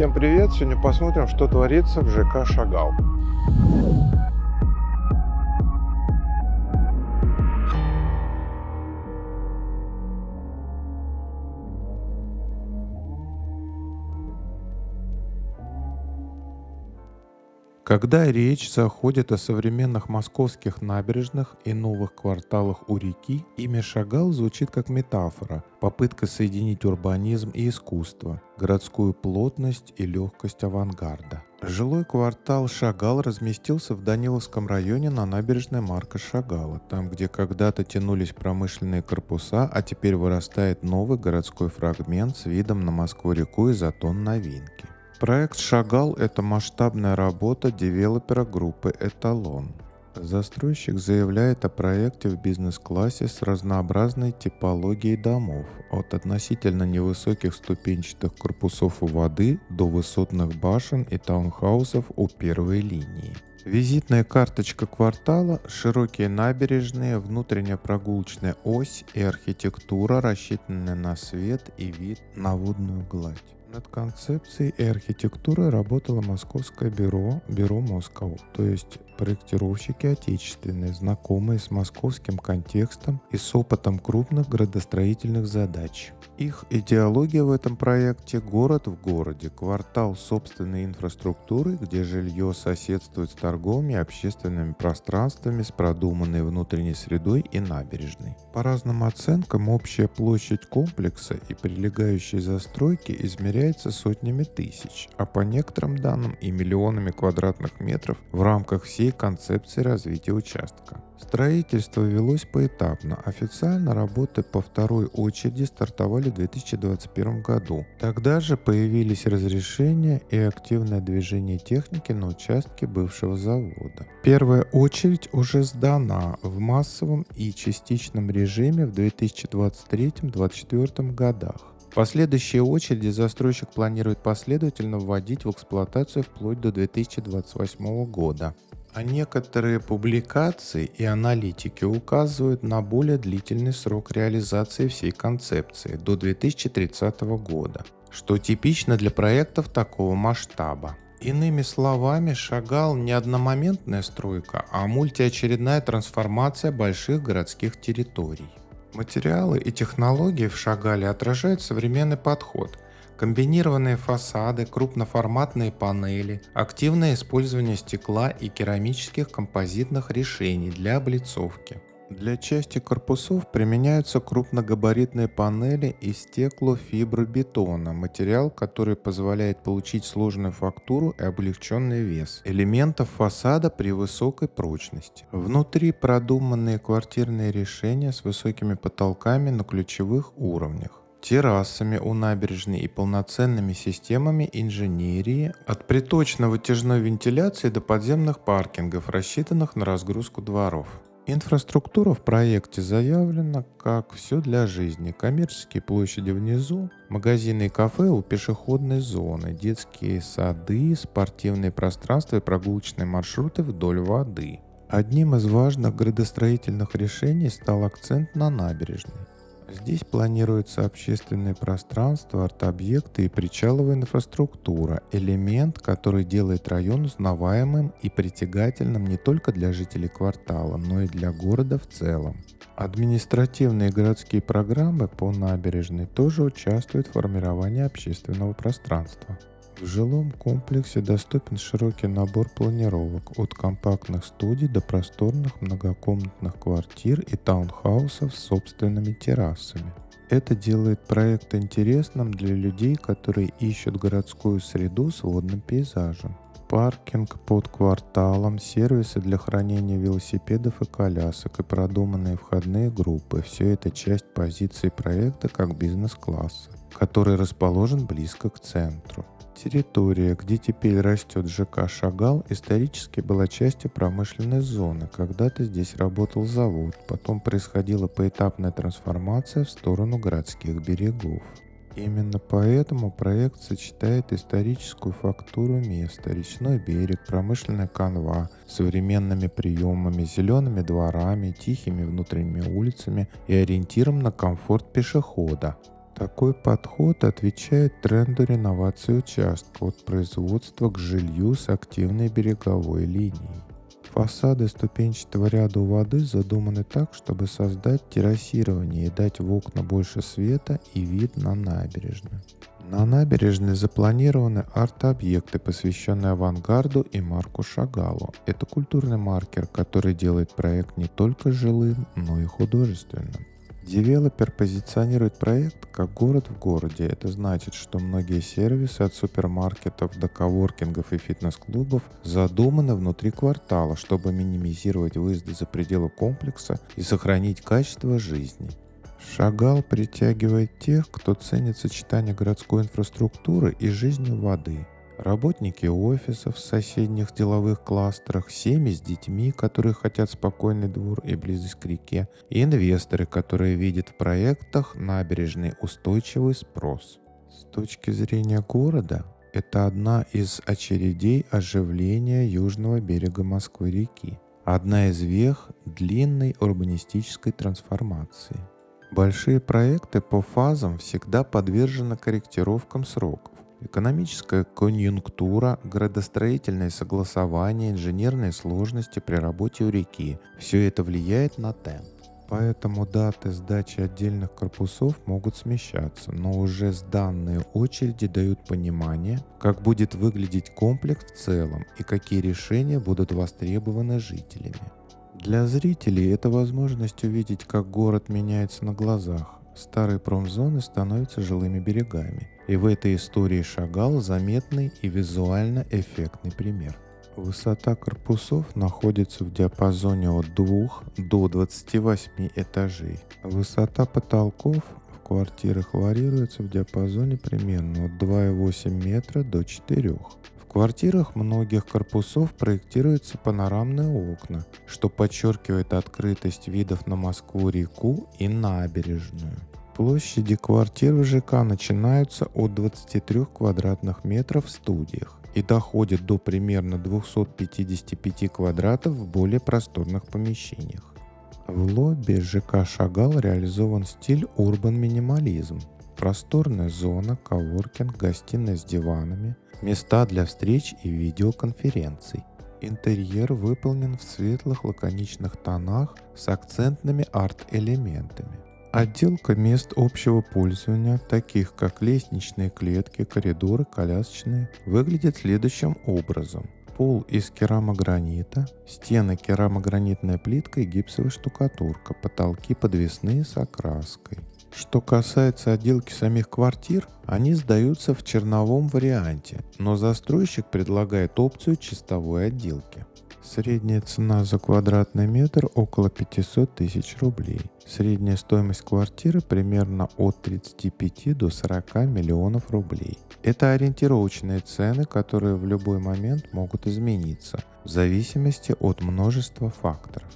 Всем привет! Сегодня посмотрим, что творится в ЖК «Шагал». Когда речь заходит о современных московских набережных и новых кварталах у реки, имя Шагал звучит как метафора, попытка соединить урбанизм и искусство, городскую плотность и легкость авангарда. Жилой квартал Шагал разместился в Даниловском районе на набережной Марка Шагала, там, где когда-то тянулись промышленные корпуса, а теперь вырастает новый городской фрагмент с видом на Москву-реку и затон Новинки. Проект «Шагал» — это масштабная работа девелопера группы «Эталон». Застройщик заявляет о проекте в бизнес-классе с разнообразной типологией домов, от относительно невысоких ступенчатых корпусов у воды до высотных башен и таунхаусов у первой линии. Визитная карточка квартала — широкие набережные, внутренняя прогулочная ось и архитектура, рассчитанная на свет и вид на водную гладь. Над концепцией и архитектурой работало московское бюро Москва, то есть проектировщики отечественные, знакомые с московским контекстом и с опытом крупных градостроительных задач. Их идеология в этом проекте — город в городе, квартал собственной инфраструктуры, где жилье соседствует с торговыми и общественными пространствами, с продуманной внутренней средой и набережной. По разным оценкам, общая площадь комплекса и прилегающей застройки измеряется сотнями тысяч, а по некоторым данным и миллионами квадратных метров в рамках всей концепции развития участка. Строительство велось поэтапно. Официально работы по второй очереди стартовали в 2021 году. Тогда же появились разрешения и активное движение техники на участке бывшего завода. Первая очередь уже сдана в массовом и частичном режиме в 2023-2024 годах. Последующие очереди застройщик планирует последовательно вводить в эксплуатацию вплоть до 2028 года. А некоторые публикации и аналитики указывают на более длительный срок реализации всей концепции до 2030 года, что типично для проектов такого масштаба. Иными словами, Шагал не одномоментная стройка, а мультиочередная трансформация больших городских территорий. Материалы и технологии в Шагале отражают современный подход. Комбинированные фасады, крупноформатные панели, активное использование стекла и керамических композитных решений для облицовки. Для части корпусов применяются крупногабаритные панели из стеклофибробетона, материал, который позволяет получить сложную фактуру и облегченный вес элементов фасада при высокой прочности. Внутри продуманные квартирные решения с высокими потолками на ключевых уровнях, террасами у набережной и полноценными системами инженерии от приточно-вытяжной вентиляции до подземных паркингов, рассчитанных на разгрузку дворов. Инфраструктура в проекте заявлена как «все для жизни». Коммерческие площади внизу, магазины и кафе у пешеходной зоны, детские сады, спортивные пространства и прогулочные маршруты вдоль воды. Одним из важных градостроительных решений стал акцент на набережной. Здесь планируется общественное пространство, арт-объекты и причаловая инфраструктура, элемент, который делает район узнаваемым и притягательным не только для жителей квартала, но и для города в целом. Административные и городские программы по набережной тоже участвуют в формировании общественного пространства. В жилом комплексе доступен широкий набор планировок от компактных студий до просторных многокомнатных квартир и таунхаусов с собственными террасами. Это делает проект интересным для людей, которые ищут городскую среду с водным пейзажем. Паркинг под кварталом, сервисы для хранения велосипедов и колясок и продуманные входные группы – все это часть позиции проекта как бизнес-класса, который расположен близко к центру. Территория, где теперь растет ЖК «Шагал», исторически была частью промышленной зоны. Когда-то здесь работал завод, потом происходила поэтапная трансформация в сторону городских берегов. Именно поэтому проект сочетает историческую фактуру места, речной берег, промышленная канва, современными приемами, зелеными дворами, тихими внутренними улицами и ориентиром на комфорт пешехода. Такой подход отвечает тренду реновации участка от производства к жилью с активной береговой линией. Фасады ступенчатого ряда у воды задуманы так, чтобы создать террасирование и дать в окна больше света и вид на набережную. На набережной запланированы арт-объекты, посвященные авангарду и Марку Шагалу. Это культурный маркер, который делает проект не только жилым, но и художественным. Девелопер позиционирует проект как город в городе. Это значит, что многие сервисы от супермаркетов до коворкингов и фитнес-клубов задуманы внутри квартала, чтобы минимизировать выезды за пределы комплекса и сохранить качество жизни. Шагал притягивает тех, кто ценит сочетание городской инфраструктуры и жизни воды. Работники офисов в соседних деловых кластерах, семьи с детьми, которые хотят спокойный двор и близость к реке, и инвесторы, которые видят в проектах набережной устойчивый спрос. С точки зрения города, это одна из очередей оживления южного берега Москвы-реки, одна из вех длинной урбанистической трансформации. Большие проекты по фазам всегда подвержены корректировкам сроков. Экономическая конъюнктура, градостроительные согласования, инженерные сложности при работе у реки – все это влияет на темп. Поэтому даты сдачи отдельных корпусов могут смещаться, но уже сданные очереди дают понимание, как будет выглядеть комплекс в целом и какие решения будут востребованы жителями. Для зрителей это возможность увидеть, как город меняется на глазах. Старые промзоны становятся жилыми берегами. И в этой истории Шагал заметный и визуально эффектный пример. Высота корпусов находится в диапазоне от 2 до 28 этажей. Высота потолков в квартирах варьируется в диапазоне примерно от 2,8 метра до 4. В квартирах многих корпусов проектируются панорамные окна, что подчеркивает открытость видов на Москву-реку и набережную. Площади квартир в ЖК начинаются от 23 квадратных метров в студиях и доходят до примерно 255 квадратов в более просторных помещениях. В лобби ЖК «Шагал» реализован стиль урбан-минимализм. Просторная зона, коворкинг, гостиная с диванами, места для встреч и видеоконференций. Интерьер выполнен в светлых лаконичных тонах с акцентными арт-элементами. Отделка мест общего пользования, таких как лестничные клетки, коридоры, колясочные, выглядит следующим образом. Пол из керамогранита, стены керамогранитная плитка и гипсовая штукатурка, потолки подвесные с окраской. Что касается отделки самих квартир, они сдаются в черновом варианте, но застройщик предлагает опцию чистовой отделки. Средняя цена за квадратный метр около 500 тысяч рублей. Средняя стоимость квартиры примерно от 35 до 40 миллионов рублей. Это ориентировочные цены, которые в любой момент могут измениться в зависимости от множества факторов.